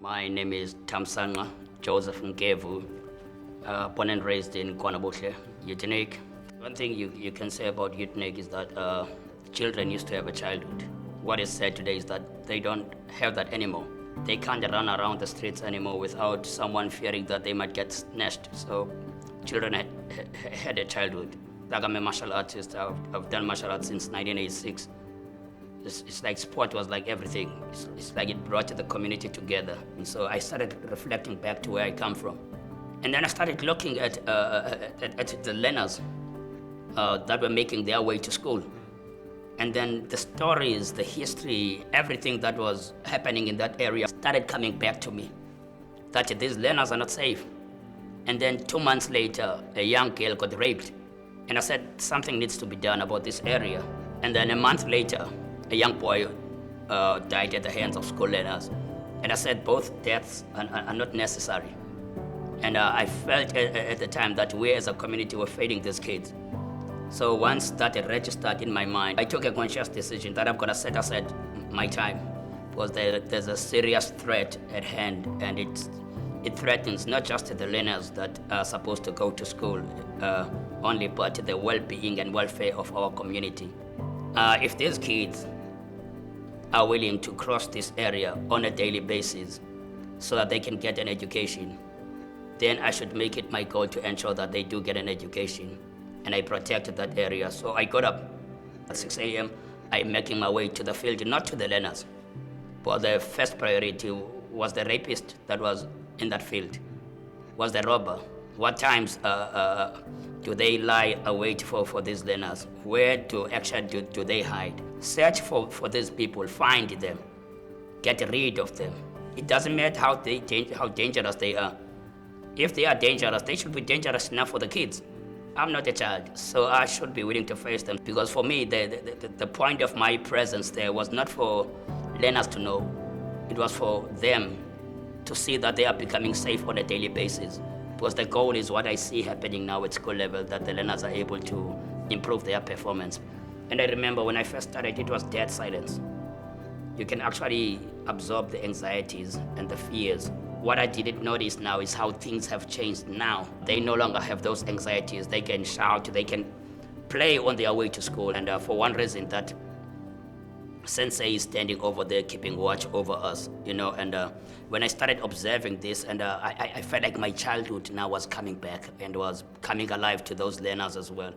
My name is Thamsanqa Nkevu, born and raised in Kwanabushe, Eugenic. One thing you can say about Eugenic is that children used to have a childhood. What is said today is that they don't have that anymore. They can't run around the streets anymore without someone fearing that they might get snatched. So children had a childhood. Like I'm a martial artist. I've done martial arts since 1986. It's like sport was like everything. It's like it brought the community together. And so I started reflecting back to where I come from. And then I started looking at the learners that were making their way to school. And then the stories, the history, everything that was happening in that area started coming back to me. That these learners are not safe. And then 2 months later, a young girl got raped. And I said, something needs to be done about this area. And then a month later, a young boy died at the hands of school learners. And I said, both deaths are not necessary. And I felt at the time that we as a community were failing these kids. So once that registered in my mind, I took a conscious decision that I'm gonna set aside my time, because there's a serious threat at hand, and it threatens not just the learners that are supposed to go to school only, but the well-being and welfare of our community. If these kids are willing to cross this area on a daily basis so that they can get an education, then I should make it my goal to ensure that they do get an education, and I protect that area. So I got up at 6 a.m. I'm making my way to the field, not to the learners, but the first priority was the rapist that was in that field, was the robber. What times do they lie await for these learners? Where do they hide? Search for these people, find them, get rid of them. It doesn't matter how dangerous they are. If they are dangerous, they should be dangerous enough for the kids. I'm not a child, so I should be willing to face them. Because for me, the point of my presence there was not for learners to know. It was for them to see that they are becoming safe on a daily basis. Because the goal is what I see happening now at school level, that the learners are able to improve their performance. And I remember when I first started, it was dead silence. You can actually absorb the anxieties and the fears. What I didn't notice now is how things have changed now. They no longer have those anxieties. They can shout, they can play on their way to school. And for one reason, that Sensei is standing over there, keeping watch over us, and when I started observing this, and I felt like my childhood now was coming back and was coming alive to those learners as well.